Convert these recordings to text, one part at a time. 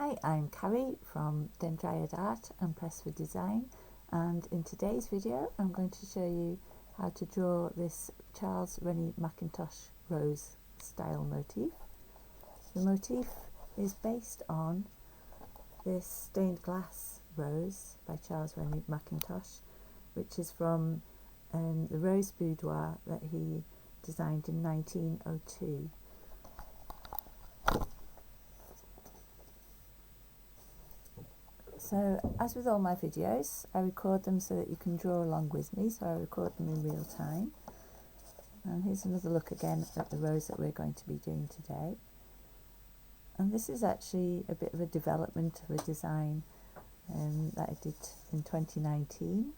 Hi, I'm Carrie from Dendriad Art and Press for Design, and in today's video I'm going to show you how to draw this Charles Rennie Mackintosh rose style motif. The motif is based on this stained glass rose by Charles Rennie Mackintosh, which is from the Rose Boudoir that he designed in 1902. So, as with all my videos, I record them so that you can draw along with me, so I record them in real time. And here's another look again at the rose that we're going to be doing today. And this is actually a bit of a development of a design that I did in 2019.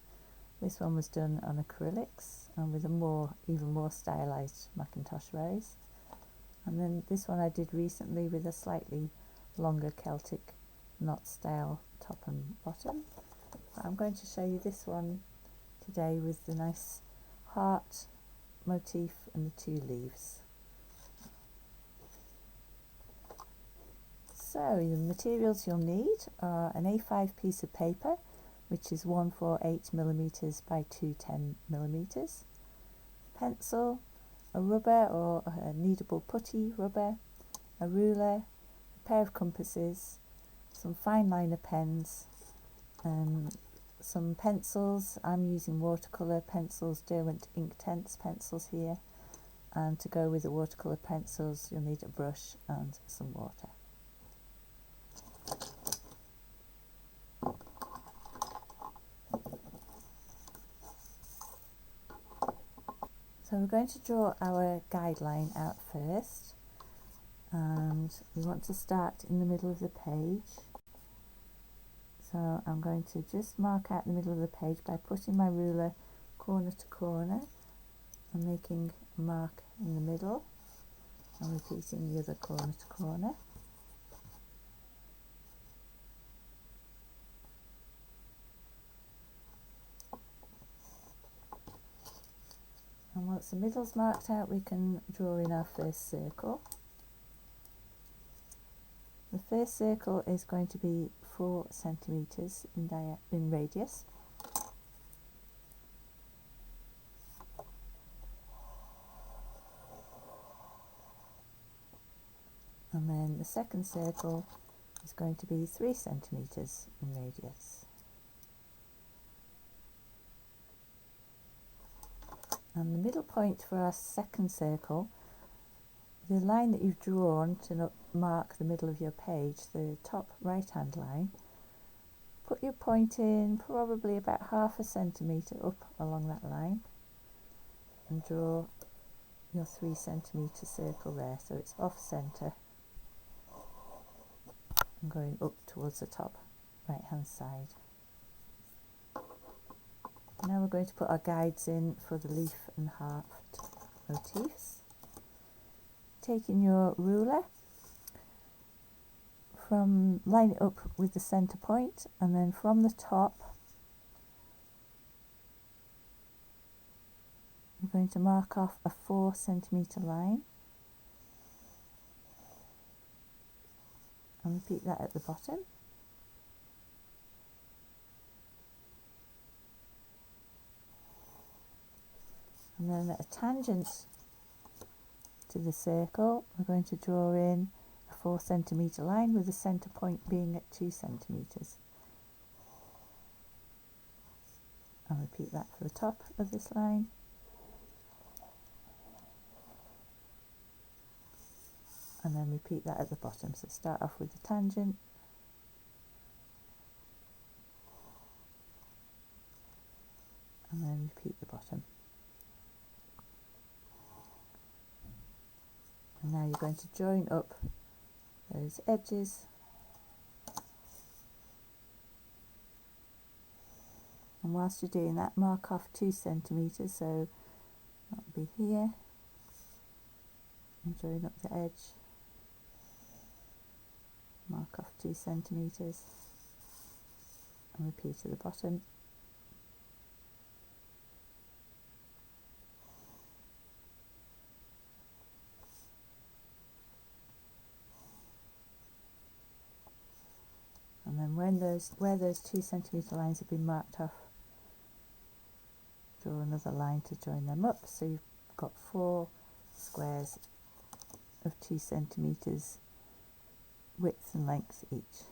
This one was done on acrylics and with a even more stylized Mackintosh rose. And then this one I did recently with a slightly longer Celtic knot style top and bottom. But I'm going to show you this one today with the nice heart motif and the two leaves. So the materials you'll need are an A5 piece of paper, which is 148mm by 210mm, pencil, a rubber or a kneadable putty rubber, a ruler, a pair of compasses, some Fineliner pens, some pencils. I'm using watercolour pencils, Derwent Inktense pencils here, and to go with the watercolour pencils you'll need a brush and some water. So we're going to draw our guideline out first, and we want to start in the middle of the page. So I'm going to just mark out the middle of the page by putting my ruler corner to corner and making a mark in the middle and repeating the other corner to corner. And once the middle's marked out, we can draw in our first circle. The first circle is going to be 4 centimeters in radius. And then the second circle is going to be 3 centimeters in radius. And the middle point for our second circle, the line that you've drawn to mark the middle of your page, the top right hand line, put your point in probably about 1/2 centimetre up along that line and draw your 3 centimetre circle there, so it's off centre and going up towards the top right hand side. Now we're going to put our guides in for the leaf and heart motifs. Taking your ruler, line it up with the centre point, and then from the top I'm going to mark off a 4 centimetre line and repeat that at the bottom. And then at a tangent to the circle, we're going to draw in a 4 centimetre line with the centre point being at 2 centimetres. I'll repeat that for the top of this line. And then repeat that at the bottom. So start off with the tangent. And then repeat the bottom. And now you're going to join up those edges and whilst you're doing that, mark off 2 centimetres, so that'll be here, and join up the edge, mark off 2 centimetres and repeat at the bottom. where those 2 centimetre lines have been marked off, draw another line to join them up, so you've got 4 squares of 2 centimetres width and length each.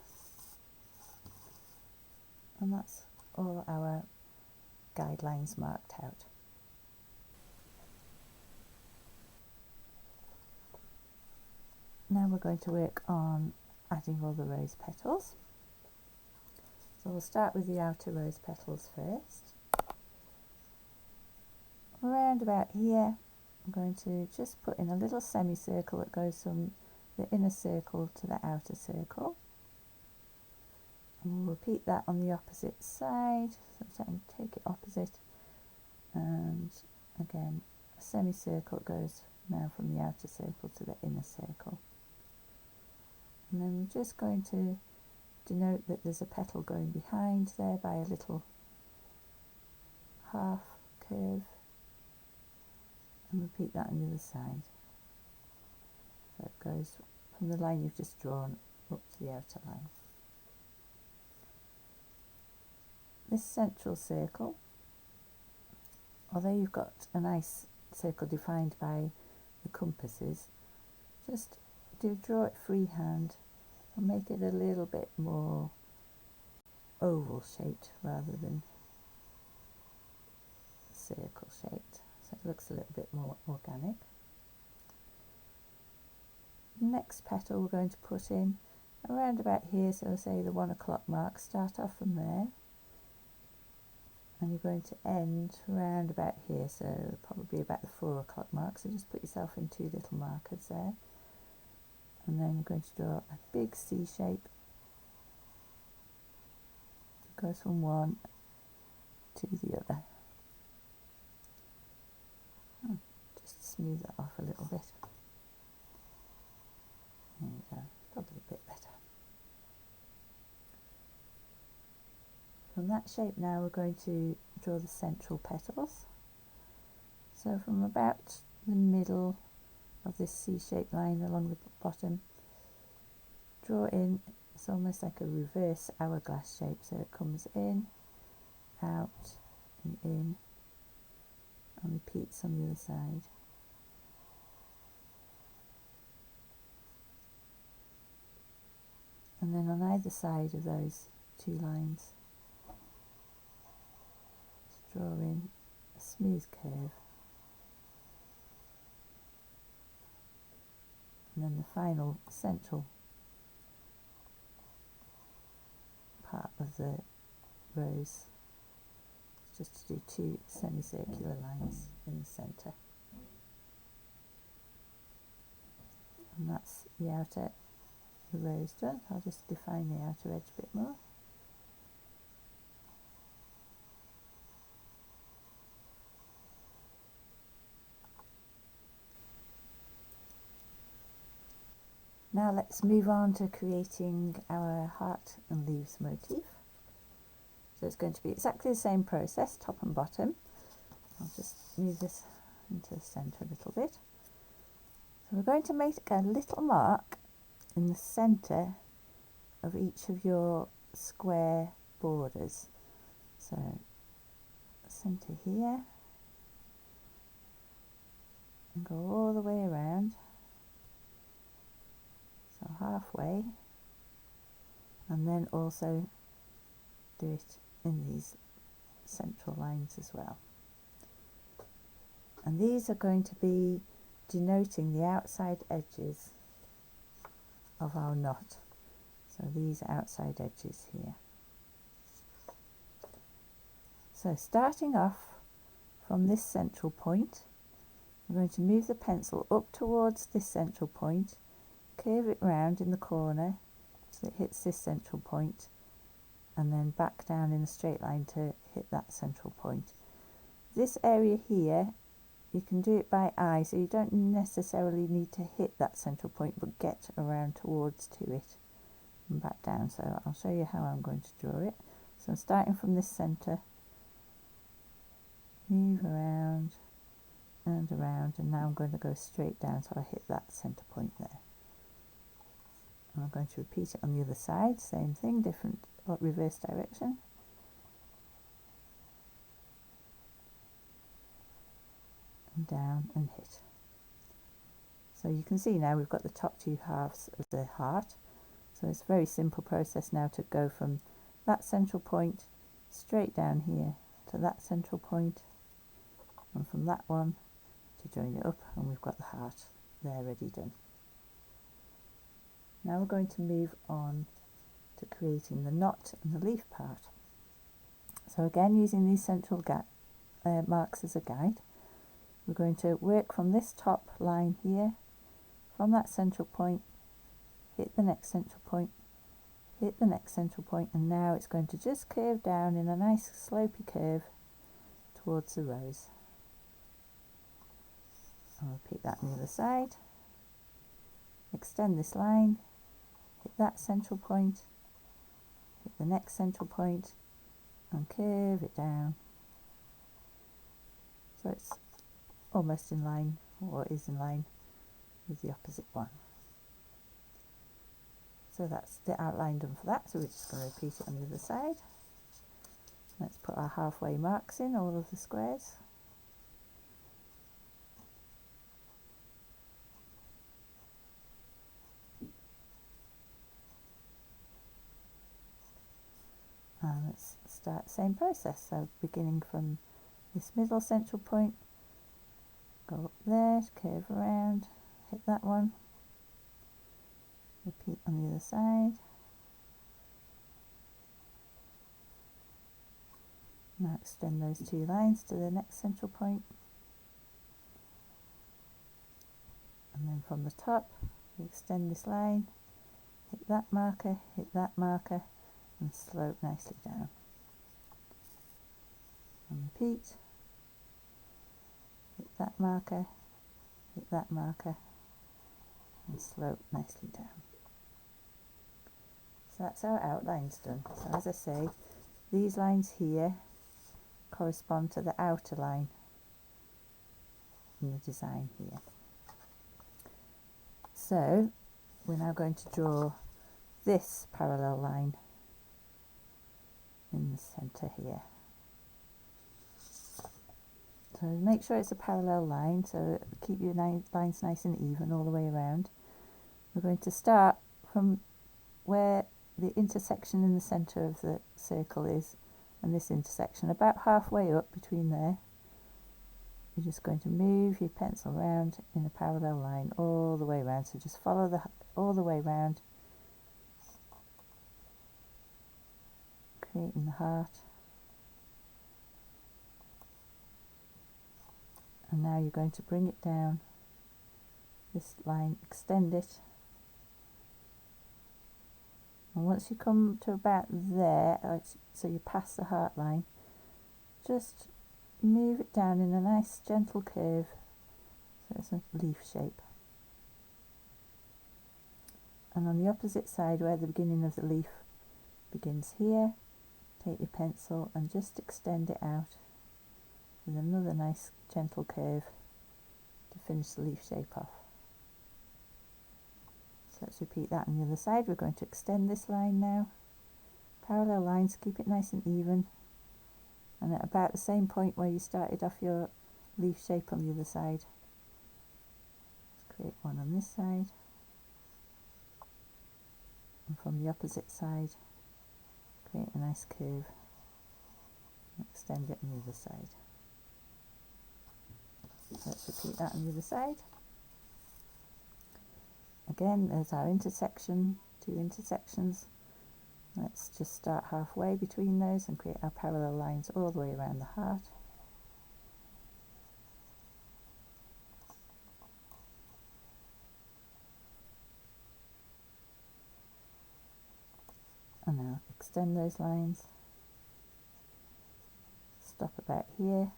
And that's all our guidelines marked out. Now we're going to work on adding all the rose petals. So we'll start with the outer rose petals first. Around about here, I'm going to just put in a little semicircle that goes from the inner circle to the outer circle. And we'll repeat that on the opposite side. So take it opposite, and again a semicircle goes now from the outer circle to the inner circle. And then we're just going to denote that there's a petal going behind there by a little half curve, and repeat that on the other side. So it goes from the line you've just drawn up to the outer line. This central circle, although you've got a nice circle defined by the compasses, just draw it freehand and make it a little bit more oval shaped rather than circle shaped, so it looks a little bit more organic. Next petal we're going to put in around about here, so say the 1 o'clock mark. Start off from there, and you're going to end around about here, so probably about the 4 o'clock mark. So just put yourself in 2 little markers there, and then you're going to draw a big C shape. It goes from one to the other. Just smooth that off a little bit. There we go, probably a bit better. From that shape now we're going to draw the central petals. So from about the middle of this C-shaped line along the bottom, draw in, it's almost like a reverse hourglass shape, so it comes in, out and in, and repeats on the other side. And then on either side of those 2 lines, just draw in a smooth curve, and then the final central part of the rose, just to do 2 semicircular lines in the centre. And that's the outer the rose done. I'll just define the outer edge a bit more. Now let's move on to creating our heart and leaves motif. So it's going to be exactly the same process, top and bottom. I'll just move this into the centre a little bit. So we're going to make a little mark in the centre of each of your square borders. So centre here, and go all the way around, so halfway, and then also do it in these central lines as well. And these are going to be denoting the outside edges of our knot. So these outside edges here. So starting off from this central point, I'm going to move the pencil up towards this central point, curve it round in the corner so it hits this central point, and then back down in a straight line to hit that central point. This area here, you can do it by eye, so you don't necessarily need to hit that central point, but get around towards to it and back down. So I'll show you how I'm going to draw it. So I'm starting from this centre, move around and around, and now I'm going to go straight down so I hit that centre point there. And I'm going to repeat it on the other side, same thing, different or reverse direction. And down and hit. So you can see now we've got the top two halves of the heart. So it's a very simple process now to go from that central point straight down here to that central point, and from that one to join it up, and we've got the heart there ready done. Now we're going to move on to creating the knot and the leaf part. So again, using these central marks as a guide, we're going to work from this top line here, from that central point, hit the next central point, hit the next central point, and now it's going to just curve down in a nice slopey curve towards the rose. I'll repeat that on the other side. Extend this line, hit that central point, hit the next central point, and curve it down. So it's almost in line, or is in line with the opposite one. So that's the outline done for that, so we're just going to repeat it on the other side. Let's put our halfway marks in, all of the squares. And let's start the same process, so beginning from this middle central point, go up there, curve around, hit that one, repeat on the other side. Now extend those two lines to the next central point, and then from the top we extend this line, hit that marker, and slope nicely down. And repeat, hit that marker, and slope nicely down. So that's our outlines done. So as I say, these lines here correspond to the outer line in the design here. So we're now going to draw this parallel line in the centre here. So make sure it's a parallel line, so keep your lines nice and even all the way around. We're going to start from where the intersection in the centre of the circle is, and this intersection, about halfway up between there. You're just going to move your pencil around in a parallel line all the way around, so just follow all the way around, creating the heart. And now you're going to bring it down this line, extend it, and once you come to about there, so you pass the heart line, just move it down in a nice gentle curve, so it's a leaf shape. And on the opposite side, where the beginning of the leaf begins here, take your pencil and just extend it out with another nice gentle curve to finish the leaf shape off. So let's repeat that on the other side. We're going to extend this line now, parallel lines, keep it nice and even, and at about the same point where you started off your leaf shape on the other side, let's create one on this side, and from the opposite side create a nice curve and extend it on the other side. So let's repeat that on the other side. Again, there's our intersection, two intersections. Let's just start halfway between those and create our parallel lines all the way around the heart. And now extend those lines, stop about here,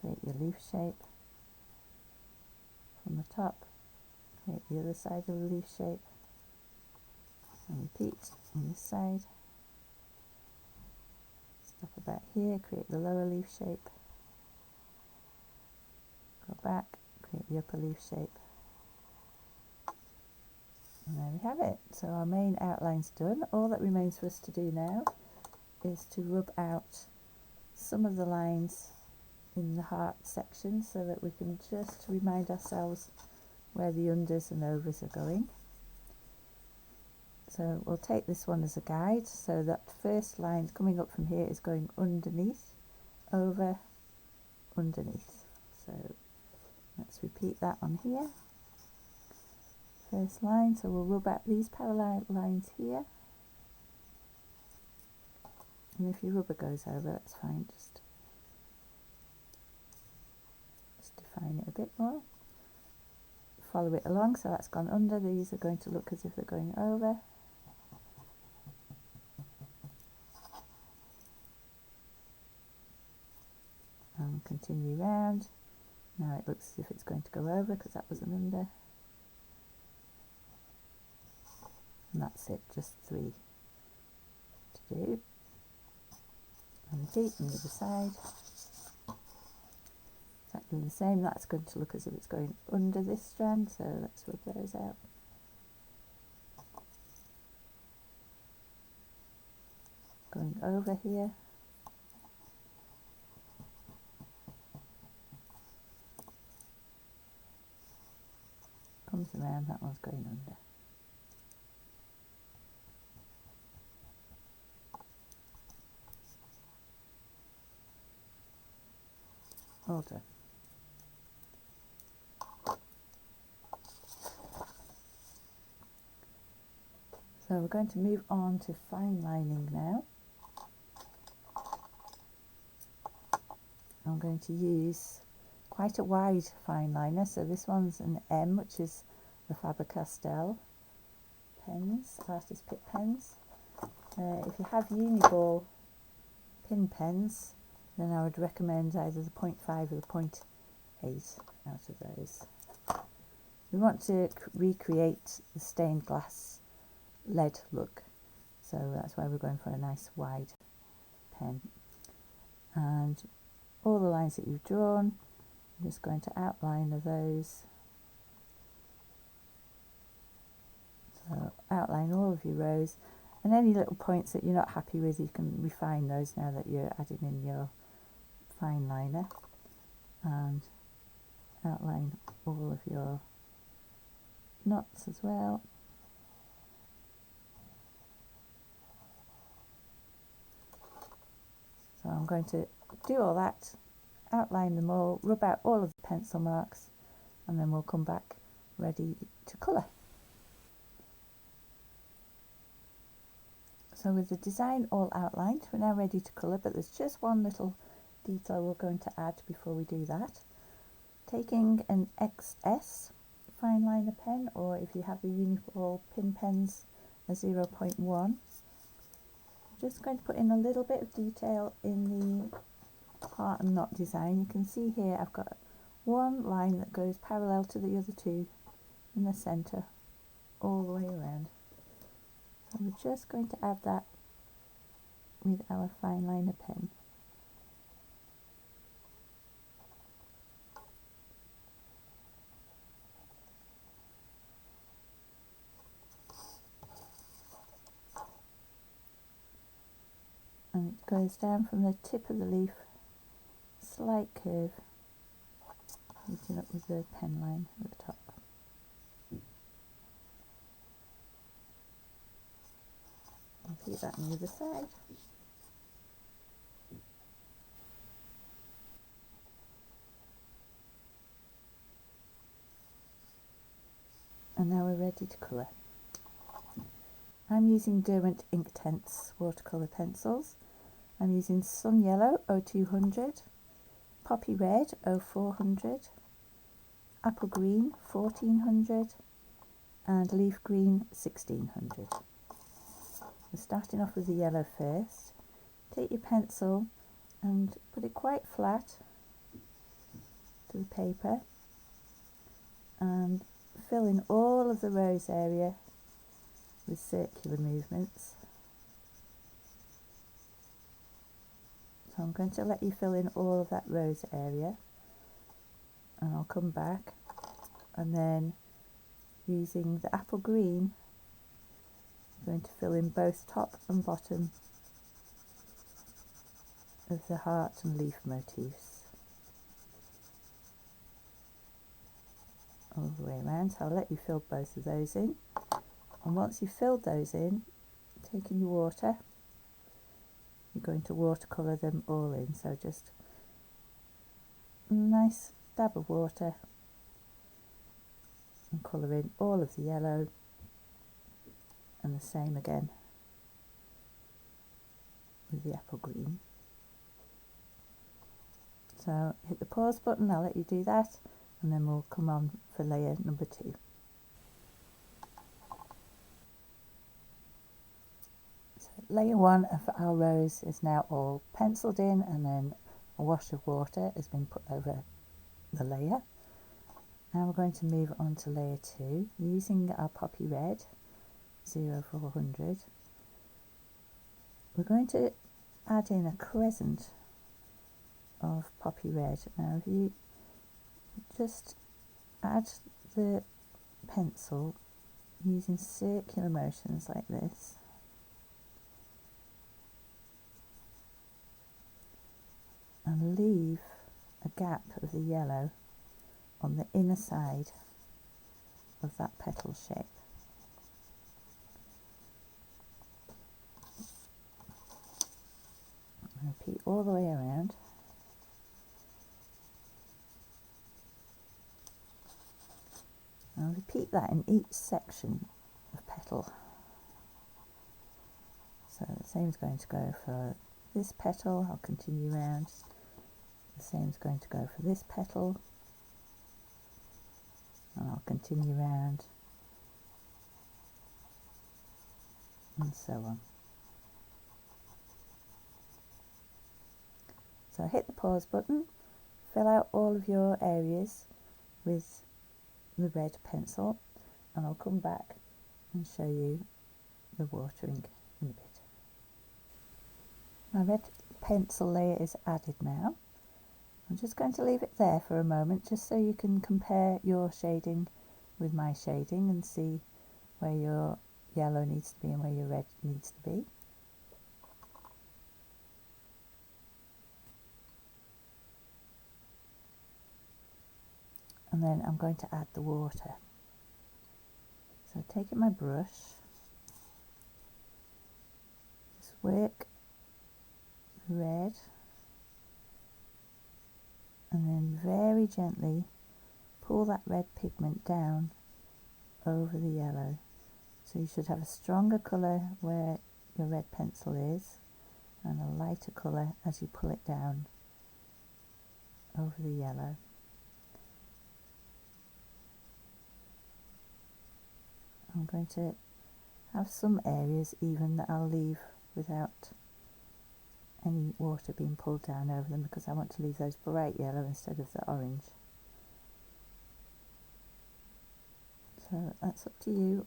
create your leaf shape. From the top, create the other side of the leaf shape, and repeat on this side. Stop about here, create the lower leaf shape, go back, create the upper leaf shape, And there we have it. So our main outline's done. All that remains for us to do now is to rub out some of the lines in the heart section so that we can just remind ourselves where the unders and overs are going. So we'll take this one as a guide. So that first line coming up from here is going underneath, over, underneath. So let's repeat that on here. First line, so we'll rub out these parallel lines here. And if your rubber goes over, that's fine, just define it a bit more. Follow it along, so that's gone under. These are going to look as if they're going over. And continue round. Now it looks as if it's going to go over because that was an under. And that's it, just 3 to do. And repeat on the other side. Exactly the same. That's going to look as if it's going under this strand, so let's rub those out. Going over here. Comes around, that one's going under. All done. So we're going to move on to fine lining now. I'm going to use quite a wide fine liner, so this one's an M, which is the Faber Castell pens, Artist Pitt pens. If you have Uni-ball pin pens, then I would recommend either the 0.5 or the 0.8 out of those. We want to recreate the stained glass lead look, so that's why we're going for a nice wide pen. And all the lines that you've drawn, I'm just going to outline those. So outline all of your rows, and any little points that you're not happy with, you can refine those now that you're adding in your fine liner, and outline all of your knots as well. So I'm going to do all that, outline them all, rub out all of the pencil marks, and then we'll come back ready to colour. So with the design all outlined, we're now ready to colour, but there's just one little detail we're going to add before we do that. Taking an XS Fineliner pen, or if you have the Uni-ball pin pens, a 0.1, just going to put in a little bit of detail in the heart and knot design. You can see here I've got one line that goes parallel to the other two in the centre all the way around. So we're just going to add that with our Fineliner pen. And it goes down from the tip of the leaf, slight curve, meeting up with the pen line at the top. Repeat that on the other side. And now we're ready to colour. I'm using Derwent Inktense watercolour pencils. I'm using Sun Yellow 0200, Poppy Red 0400, Apple Green 1400, and Leaf Green 1600. We're starting off with the yellow first. Take your pencil and put it quite flat to the paper and fill in all of the rose area with circular movements. So I'm going to let you fill in all of that rose area, and I'll come back, and then using the apple green, I'm going to fill in both top and bottom of the heart and leaf motifs all the way around. So I'll let you fill both of those in, and once you've filled those in, taking your water, you're going to watercolour them all in. So just a nice dab of water and colour in all of the yellow, and the same again with the apple green. So hit the pause button, I'll let you do that, and then we'll come on for layer number 2. So layer 1 of our rose is now all penciled in, and then a wash of water has been put over the layer. Now we're going to move on to layer 2 using our poppy red 0400. We're going to add in a crescent of poppy red. Now if you just add the pencil using circular motions like this, and leave a gap of the yellow on the inner side of that petal shape. And repeat all the way around. And repeat that in each section of petal. So the same is going to go for this petal, I'll continue round. The same is going to go for this petal, and I'll continue round, and so on. So hit the pause button, fill out all of your areas with the red pencil, and I'll come back and show you the watering in a bit. My red pencil layer is added now. I'm just going to leave it there for a moment just so you can compare your shading with my shading and see where your yellow needs to be and where your red needs to be. And then I'm going to add the water. So taking my brush, just work the red, and then very gently pull that red pigment down over the yellow. So you should have a stronger colour where your red pencil is, and a lighter colour as you pull it down over the yellow. I'm going to have some areas even that I'll leave without any water being pulled down over them, because I want to leave those bright yellow instead of the orange. So that's up to you,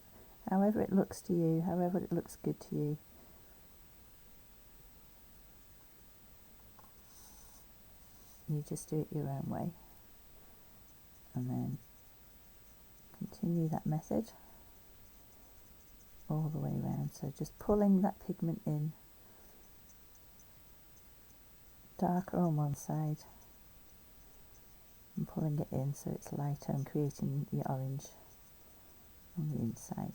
however it looks to you, however it looks good to you. You just do it your own way, and then continue that method all the way around. So just pulling that pigment in, darker on one side, and pulling it in so it's lighter and creating the orange on the inside.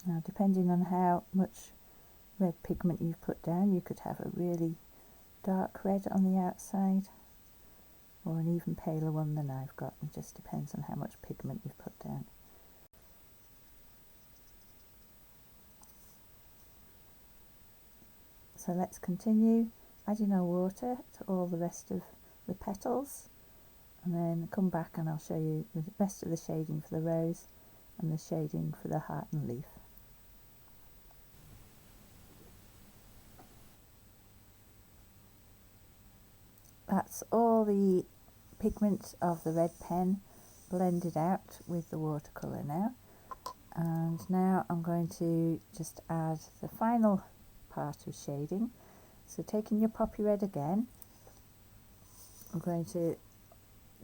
Now, depending on how much red pigment you've put down, you could have a really dark red on the outside or an even paler one than I've got. It just depends on how much pigment you've put down. So let's continue adding our water to all the rest of the petals, and then come back and I'll show you the rest of the shading for the rose and the shading for the heart and leaf. That's all the pigment of the red pen blended out with the watercolour now, And now I'm going to just add the final part of shading. So taking your poppy red again, I'm going to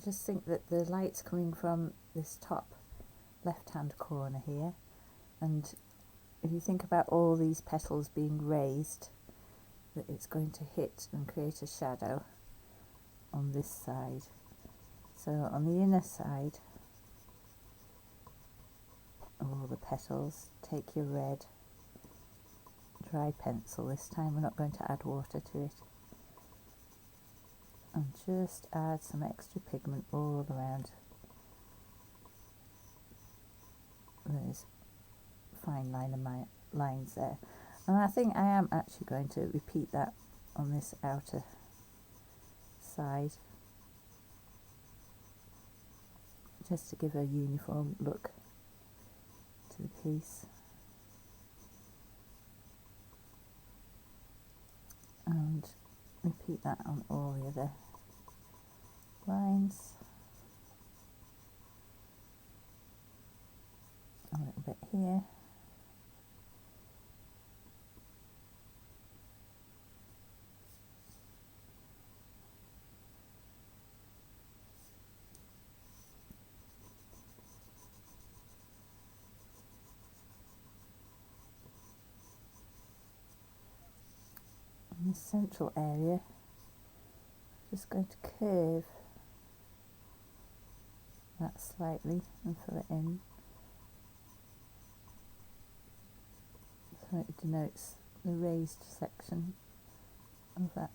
just think that the light's coming from this top left hand corner here, and if you think about all these petals being raised, that it's going to hit and create a shadow on this side. So on the inner side of all the petals, take your red dry pencil. This time we're not going to add water to it, and just add some extra pigment all around those fine lines there. And I think I am actually going to repeat that on this outer side, just to give a uniform look to the piece. And repeat that on all the other lines. A little bit here. In the central area, just going to curve that slightly and fill it in, so it denotes the raised section of that,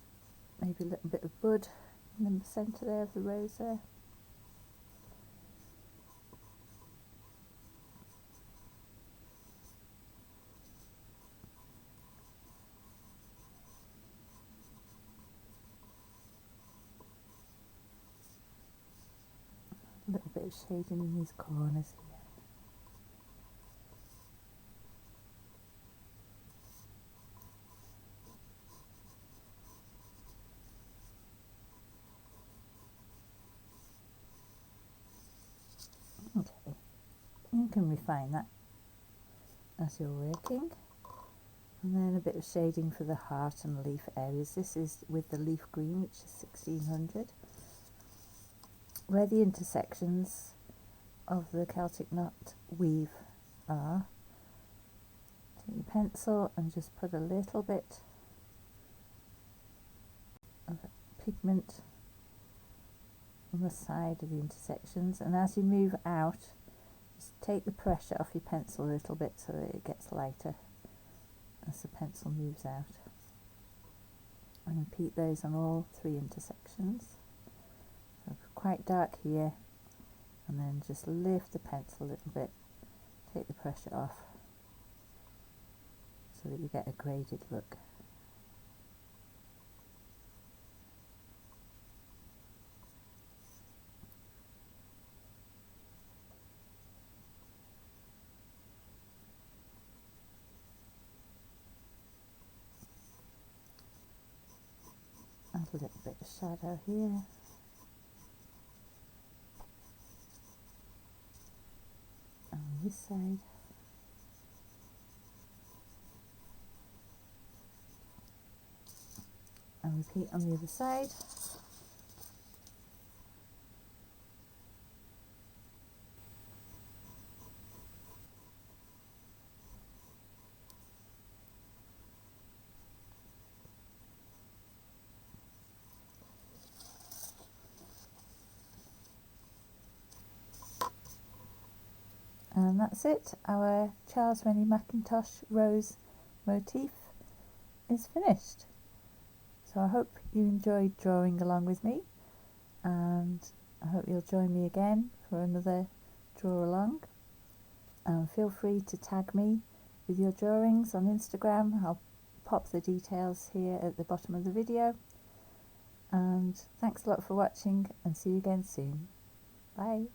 maybe a little bit of bud in the centre there of the rose there. A little bit of shading in these corners here. Okay, you can refine that as you're working. And then a bit of shading for the heart and leaf areas. This is with the leaf green, which is 1600. Where the intersections of the Celtic knot weave are, take your pencil and just put a little bit of pigment on the side of the intersections, and as you move out, just take the pressure off your pencil a little bit so that it gets lighter as the pencil moves out. And repeat those on all three intersections. So quite dark here, and then just lift the pencil a little bit, take the pressure off so that you get a graded look. Add a little bit of shadow here. On this side. And repeat on the other side. And that's it, our Charles Rennie Mackintosh rose motif is finished. So I hope you enjoyed drawing along with me, and I hope you'll join me again for another draw along. And feel free to tag me with your drawings on Instagram. I'll pop the details here at the bottom of the video. And thanks a lot for watching, and see you again soon. Bye.